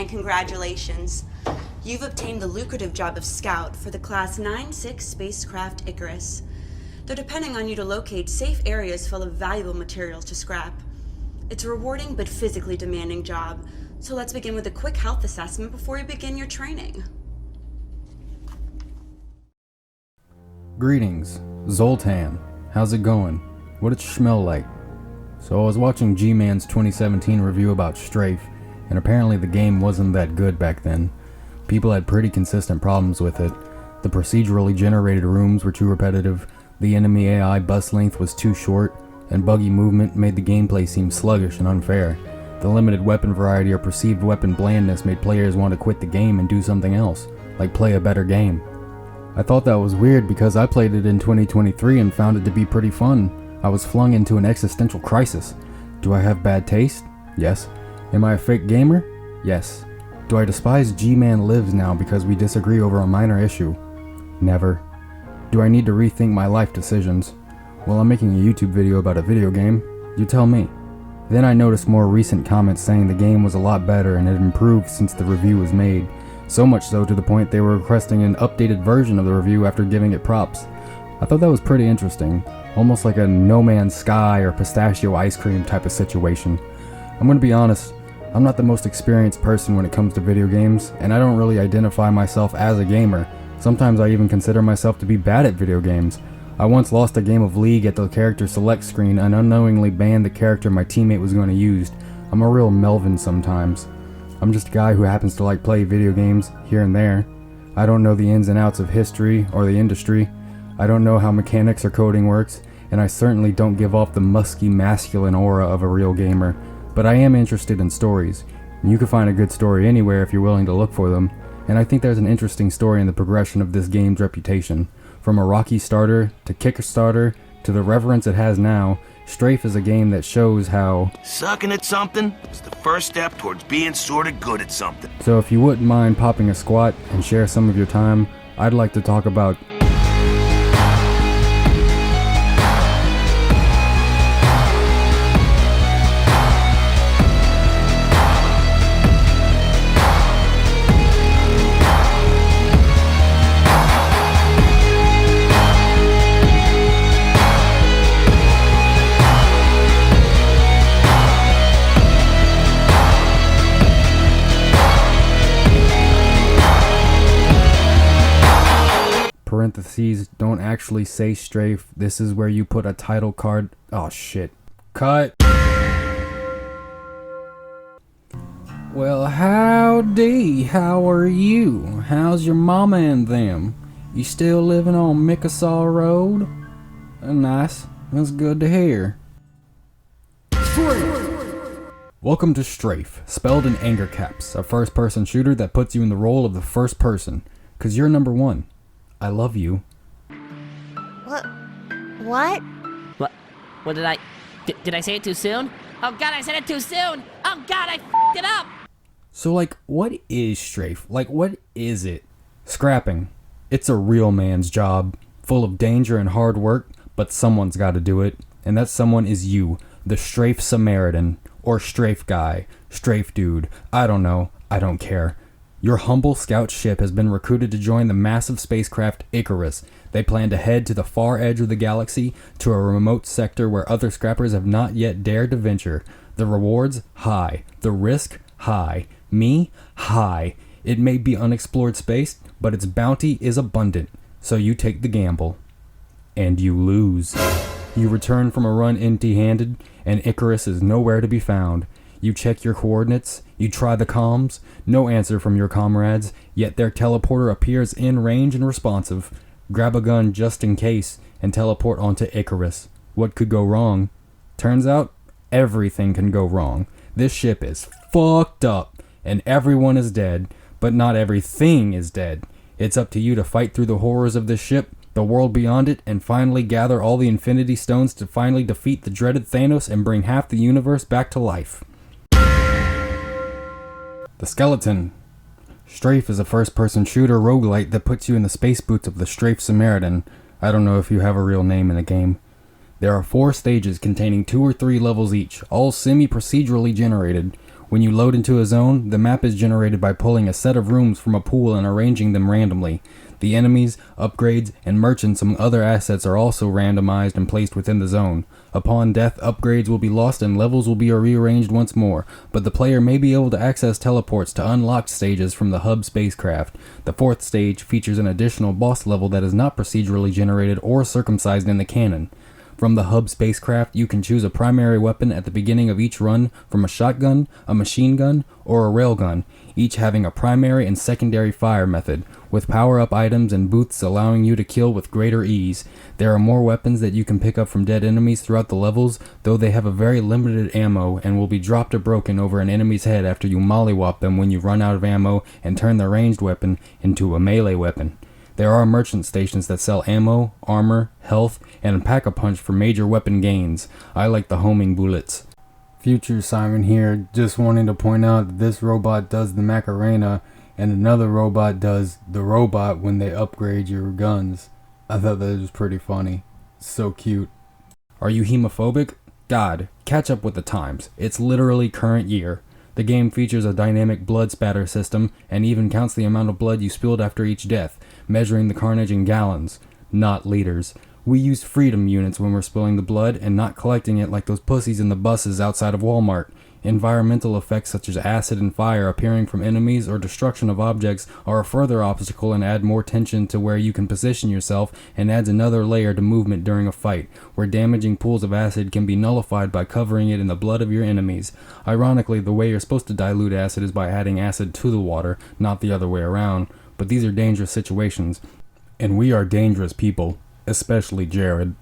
and congratulations. You've obtained the lucrative job of Scout for the Class 9-6 spacecraft Icarus. They're depending on you to locate safe areas full of valuable materials to scrap. It's a rewarding but physically demanding job, so let's begin with a quick health assessment before you begin your training. Greetings, Zoltan. How's it going? What it smell like? So I was watching G-Man's 2017 review about Strafe, and apparently the game wasn't that good back then. People had pretty consistent problems with it. The procedurally generated rooms were too repetitive, the enemy AI bus length was too short, and buggy movement made the gameplay seem sluggish and unfair. The limited weapon variety or perceived weapon blandness made players want to quit the game and do something else, like play a better game. I thought that was weird because I played it in 2023 and found it to be pretty fun. I was flung into an existential crisis. Do I have bad taste? Yes. Am I a fake gamer? Yes. Do I despise GmanLives now because we disagree over a minor issue? Never. Do I need to rethink my life decisions? Well, I'm making a YouTube video about a video game. You tell me. Then I noticed more recent comments saying the game was a lot better and had improved since the review was made. So much so to the point they were requesting an updated version of the review after giving it props. I thought that was pretty interesting, almost like a No Man's Sky or pistachio ice cream type of situation. I'm gonna be honest, I'm not the most experienced person when it comes to video games, and I don't really identify myself as a gamer. Sometimes I even consider myself to be bad at video games. I once lost a game of League at the character select screen and unknowingly banned the character my teammate was going to use. I'm a real Melvin sometimes. I'm just a guy who happens to like play video games here and there. I don't know the ins and outs of history or the industry. I don't know how mechanics or coding works, and I certainly don't give off the musky masculine aura of a real gamer. But I am interested in stories. You can find a good story anywhere if you're willing to look for them, and I think there's an interesting story in the progression of this game's reputation. From a rocky starter to Kickstarter to the reverence it has now, Strafe is a game that shows how sucking at something is the first step towards being sorta good at something. So if you wouldn't mind popping a squat and share some of your time, I'd like to talk about parentheses, don't actually say Strafe. This is where you put a title card. Oh shit. Cut. Well, howdy. How are you? How's your mama and them? You still living on Mickasaw Road? Nice. That's good to hear. Welcome to Strafe, spelled in anger caps, a first-person shooter that puts you in the role of the first person, 'cause you're number one. I love you. What? What did I... Did I say it too soon? Oh god, I said it too soon! Oh god, I f***ed it up! So like, what is Strafe? Like, what is it? Scrapping. It's a real man's job, full of danger and hard work, but someone's gotta do it. And that someone is you, the Strafe Samaritan, or Strafe guy, Strafe dude, I don't know, I don't care. Your humble scout ship has been recruited to join the massive spacecraft Icarus. They plan to head to the far edge of the galaxy, to a remote sector where other scrappers have not yet dared to venture. The rewards? High. The risk? High. Me? High. It may be unexplored space, but its bounty is abundant. So you take the gamble. And you lose. You return from a run empty-handed, and Icarus is nowhere to be found. You check your coordinates, you try the comms, no answer from your comrades, yet their teleporter appears in range and responsive. Grab a gun just in case, and teleport onto Icarus. What could go wrong? Turns out, everything can go wrong. This ship is fucked up, and everyone is dead, but not everything is dead. It's up to you to fight through the horrors of this ship, the world beyond it, and finally gather all the Infinity Stones to finally defeat the dreaded Thanos and bring half the universe back to life. The Skeleton. Strafe is a first-person shooter roguelite that puts you in the space boots of the Strafe Samaritan. I don't know if you have a real name in the game. There are 4 stages containing 2 or 3 levels each, all semi-procedurally generated. When you load into a zone, the map is generated by pulling a set of rooms from a pool and arranging them randomly. The enemies, upgrades, and merchants and other assets are also randomized and placed within the zone. Upon death, upgrades will be lost and levels will be rearranged once more, but the player may be able to access teleports to unlocked stages from the hub spacecraft. The 4th stage features an additional boss level that is not procedurally generated or circumcised in the canon. From the hub spacecraft, you can choose a primary weapon at the beginning of each run from a shotgun, a machine gun, or a railgun, each having a primary and secondary fire method, with power-up items and booths allowing you to kill with greater ease. There are more weapons that you can pick up from dead enemies throughout the levels, though they have a very limited ammo and will be dropped or broken over an enemy's head after you mollywop them when you run out of ammo and turn the ranged weapon into a melee weapon. There are merchant stations that sell ammo, armor, health, and pack-a-punch for major weapon gains. I like the homing bullets. Future Simon here, just wanting to point out that this robot does the Macarena and another robot does the robot when they upgrade your guns. I thought that was pretty funny. So cute. Are you hemophobic? God, catch up with the times. It's literally current year. The game features a dynamic blood spatter system and even counts the amount of blood you spilled after each death, measuring the carnage in gallons, not liters. We use freedom units when we're spilling the blood and not collecting it like those pussies in the buses outside of Walmart. Environmental effects such as acid and fire appearing from enemies or destruction of objects are a further obstacle and add more tension to where you can position yourself, and adds another layer to movement during a fight, where damaging pools of acid can be nullified by covering it in the blood of your enemies. Ironically, the way you're supposed to dilute acid is by adding acid to the water, not the other way around. But these are dangerous situations, and we are dangerous people, especially Jared.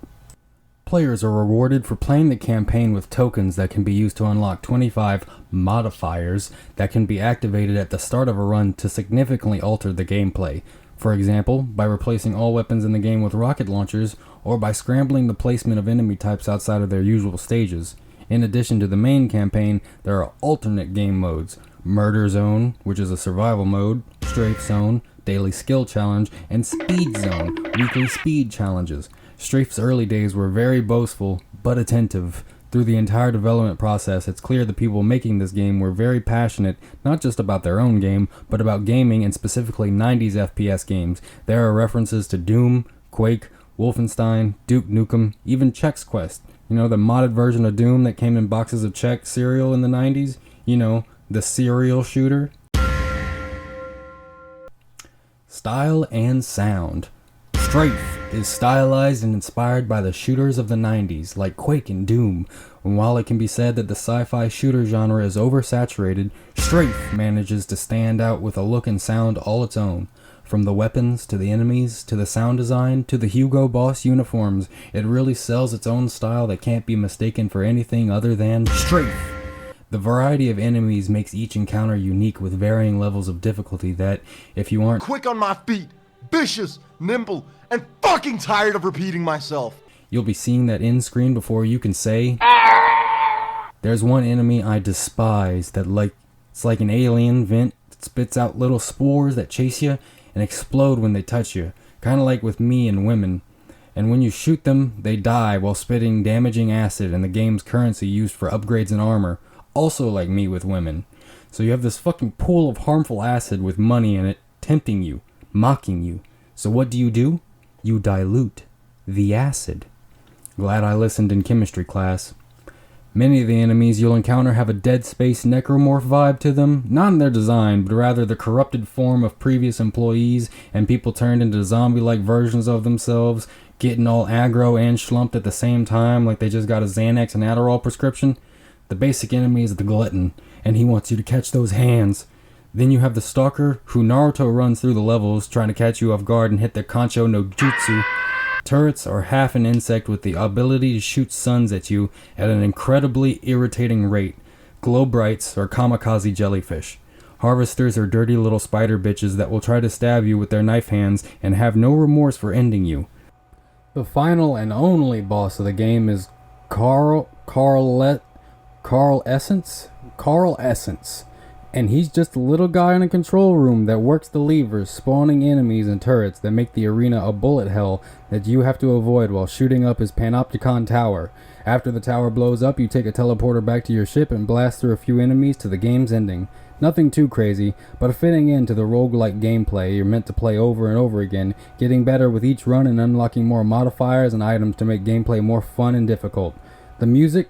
Players are rewarded for playing the campaign with tokens that can be used to unlock 25 modifiers that can be activated at the start of a run to significantly alter the gameplay. For example, by replacing all weapons in the game with rocket launchers, or by scrambling the placement of enemy types outside of their usual stages. In addition to the main campaign, there are alternate game modes: Murder Zone, which is a survival mode, Strafe Zone, Daily Skill Challenge, and Speed Zone, weekly speed challenges. Strafe's early days were very boastful, but attentive. Through the entire development process, it's clear the people making this game were very passionate, not just about their own game, but about gaming and specifically 90s FPS games. There are references to Doom, Quake, Wolfenstein, Duke Nukem, even Chex Quest. You know, the modded version of Doom that came in boxes of Chex cereal in the 90s? You know, the cereal shooter. Style and sound. Strafe is stylized and inspired by the shooters of the 90s, like Quake and Doom. And while it can be said that the sci-fi shooter genre is oversaturated, Strafe manages to stand out with a look and sound all its own. From the weapons, to the enemies, to the sound design, to the Hugo Boss uniforms, it really sells its own style that can't be mistaken for anything other than Strafe. The variety of enemies makes each encounter unique with varying levels of difficulty that, if you aren't quick on my feet, vicious, nimble, and fucking tired of repeating myself, you'll be seeing that end screen before you can say. There's one enemy I despise that it's like an alien vent that spits out little spores that chase you and explode when they touch you, kind of like with me and women. And when you shoot them, they die while spitting damaging acid and the game's currency used for upgrades and armor, also like me with women. So you have this fucking pool of harmful acid with money in it, tempting you, mocking you. So what do? You dilute the acid. Glad I listened in chemistry class. Many of the enemies you'll encounter have a Dead Space necromorph vibe to them, not in their design, but rather the corrupted form of previous employees and people turned into zombie-like versions of themselves, getting all aggro and schlumped at the same time like they just got a Xanax and Adderall prescription. The basic enemy is the glutton, and he wants you to catch those hands. Then you have the stalker, who Naruto runs through the levels, trying to catch you off guard and hit their Kancho no Jutsu. Turrets are half an insect with the ability to shoot suns at you at an incredibly irritating rate. Globrites are kamikaze jellyfish. Harvesters are dirty little spider bitches that will try to stab you with their knife hands and have no remorse for ending you. The final and only boss of the game is Carl Essence. And he's just a little guy in a control room that works the levers, spawning enemies and turrets that make the arena a bullet hell that you have to avoid while shooting up his Panopticon tower. After the tower blows up, you take a teleporter back to your ship and blast through a few enemies to the game's ending. Nothing too crazy, but a fitting end to the roguelike gameplay you're meant to play over and over again, getting better with each run and unlocking more modifiers and items to make gameplay more fun and difficult. The music...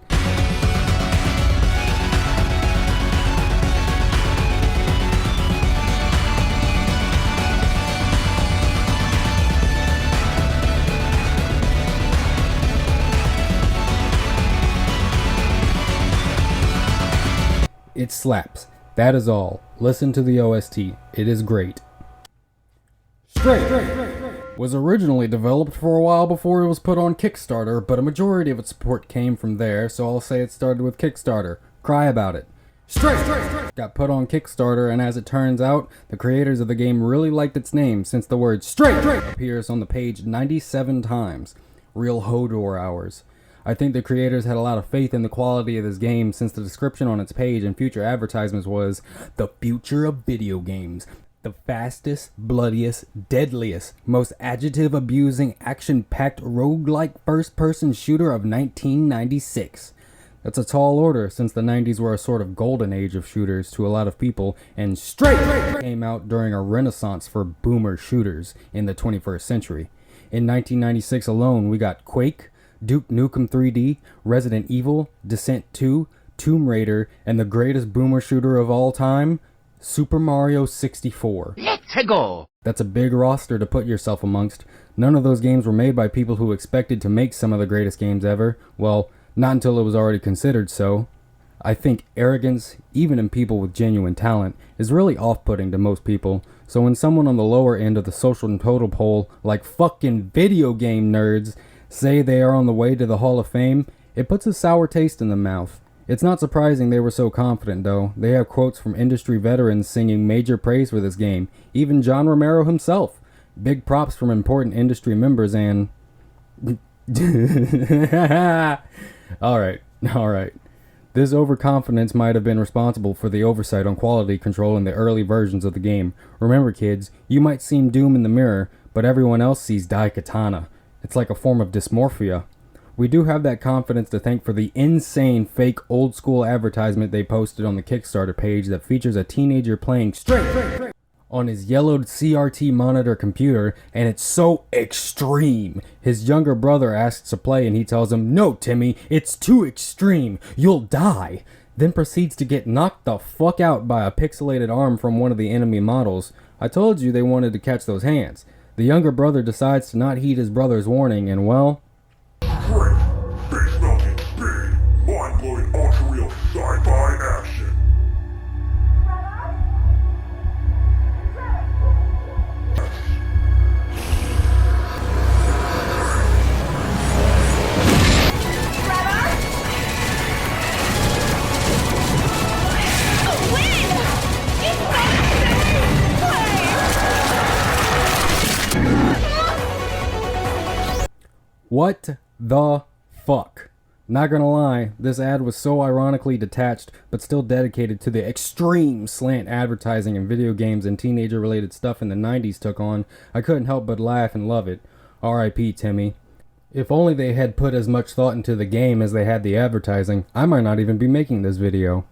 It slaps. That is all. Listen to the OST. It is great. Strafe was originally developed for a while before it was put on Kickstarter, but a majority of its support came from there, so I'll say it started with Kickstarter. Cry about it. Strafe got put on Kickstarter, and as it turns out, the creators of the game really liked its name since the word Strafe appears on the page 97 times. Real Hodor hours. I think the creators had a lot of faith in the quality of this game since the description on its page and future advertisements was the future of video games. The fastest, bloodiest, deadliest, most adjective-abusing, action-packed, roguelike first-person shooter of 1996. That's a tall order since the 90s were a sort of golden age of shooters to a lot of people, and Strafe came out during a renaissance for boomer shooters in the 21st century. In 1996 alone, we got Quake, Duke Nukem 3D, Resident Evil, Descent 2, Tomb Raider, and the greatest boomer shooter of all time, Super Mario 64. Let's go! That's a big roster to put yourself amongst. None of those games were made by people who expected to make some of the greatest games ever. Well, not until it was already considered so. I think arrogance, even in people with genuine talent, is really off-putting to most people. So when someone on the lower end of the social totem pole, like fucking video game nerds, say they are on the way to the Hall of Fame, it puts a sour taste in the mouth. It's not surprising they were so confident though. They have quotes from industry veterans singing major praise for this game, even John Romero himself. Big props from important industry members and... Alright. This overconfidence might have been responsible for the oversight on quality control in the early versions of the game. Remember kids, you might seem Doom in the mirror, but everyone else sees Daikatana. It's like a form of dysmorphia. We do have that confidence to thank for the insane fake old school advertisement they posted on the Kickstarter page that features a teenager playing Strafe on his yellowed CRT monitor computer, and it's so extreme. His younger brother asks to play and he tells him, "No, Timmy, it's too extreme. You'll die." Then proceeds to get knocked the fuck out by a pixelated arm from one of the enemy models. I told you they wanted to catch those hands. The younger brother decides to not heed his brother's warning and, well... Great, big smoking, big, mind-blowing, ultra-real sci-fi action. What the fuck? Not gonna lie, this ad was so ironically detached, but still dedicated to the extreme slant advertising and video games and teenager-related stuff in the 90s took on, I couldn't help but laugh and love it. R.I.P. Timmy. If only they had put as much thought into the game as they had the advertising, I might not even be making this video.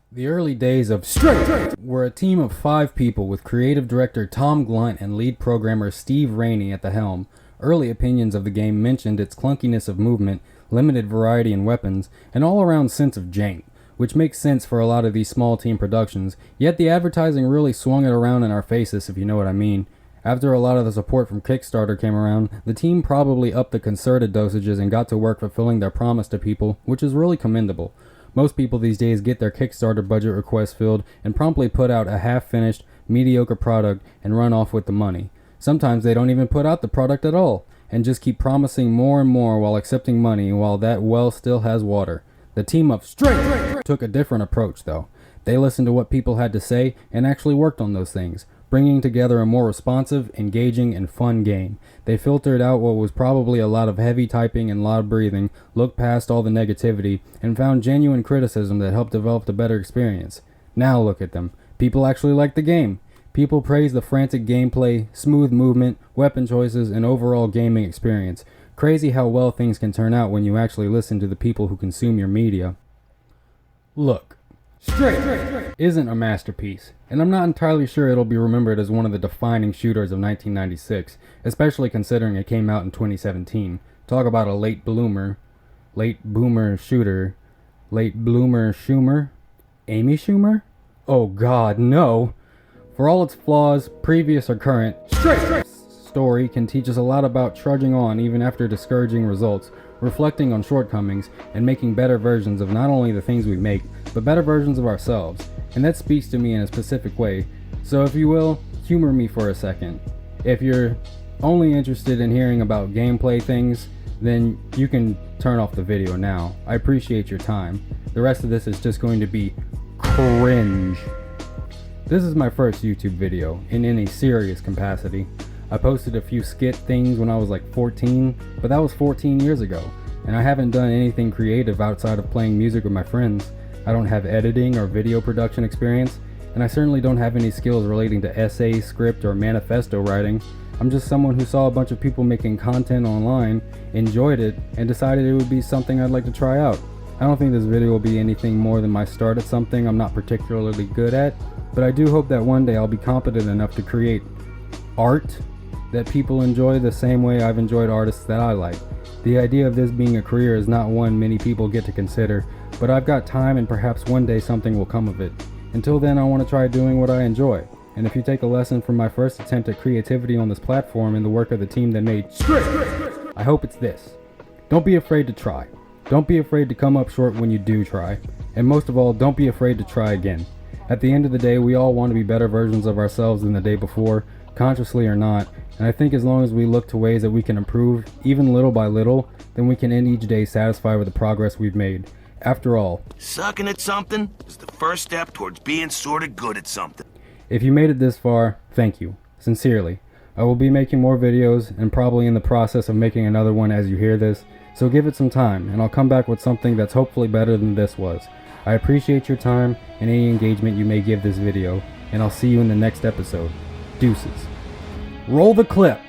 The early days of Strafe were a team of 5 people with creative director Tom Glunt and lead programmer Steve Rainey at the helm. Early opinions of the game mentioned its clunkiness of movement, limited variety in weapons, and all-around sense of jank, which makes sense for a lot of these small team productions, yet the advertising really swung it around in our faces if you know what I mean. After a lot of the support from Kickstarter came around, the team probably upped the concerted dosages and got to work fulfilling their promise to people, which is really commendable. Most people these days get their Kickstarter budget requests filled and promptly put out a half-finished, mediocre product and run off with the money. Sometimes they don't even put out the product at all, and just keep promising more and more while accepting money while that well still has water. The team of Strafe took a different approach though. They listened to what people had to say and actually worked on those things. bringing together a more responsive, engaging, and fun game. They filtered out what was probably a lot of heavy typing and loud breathing, looked past all the negativity, and found genuine criticism that helped develop a better experience. Now look at them. People actually like the game. People praise the frantic gameplay, smooth movement, weapon choices, and overall gaming experience. Crazy how well things can turn out when you actually listen to the people who consume your media. Look. Strafe isn't a masterpiece, and I'm not entirely sure it'll be remembered as one of the defining shooters of 1996, especially considering it came out in 2017. Talk about a late boomer shooter, late bloomer Schumer? Amy Schumer? Oh god, no! For all its flaws, previous or current, Strafe's story can teach us a lot about trudging on even after discouraging results, reflecting on shortcomings, and making better versions of not only the things we make, but better versions of ourselves. And that speaks to me in a specific way. So if you will, humor me for a second. If you're only interested in hearing about gameplay things, then you can turn off the video now. I appreciate your time. The rest of this is just going to be cringe. This is my first YouTube video in any serious capacity. I posted a few skit things when I was like 14, but that was 14 years ago, and I haven't done anything creative outside of playing music with my friends. I don't have editing or video production experience, and I certainly don't have any skills relating to essay, script, or manifesto writing. I'm just someone who saw a bunch of people making content online, enjoyed it, and decided it would be something I'd like to try out. I don't think this video will be anything more than my start at something I'm not particularly good at, but I do hope that one day I'll be competent enough to create art that people enjoy the same way I've enjoyed artists that I like. The idea of this being a career is not one many people get to consider, but I've got time and perhaps one day something will come of it. Until then, I want to try doing what I enjoy. And if you take a lesson from my first attempt at creativity on this platform and the work of the team that made STRAFE, I hope it's this. Don't be afraid to try. Don't be afraid to come up short when you do try. And most of all, don't be afraid to try again. At the end of the day, we all want to be better versions of ourselves than the day before, consciously or not, and I think as long as we look to ways that we can improve, even little by little, then we can end each day satisfied with the progress we've made. After all, Sucking at something is the first step towards being sorta good at something. if you made it this far, thank you. Sincerely. I will be making more videos, and probably in the process of making another one as you hear this, so give it some time, and I'll come back with something that's hopefully better than this was. I appreciate your time and any engagement you may give this video, and I'll see you in the next episode. Deuces. Roll the clip!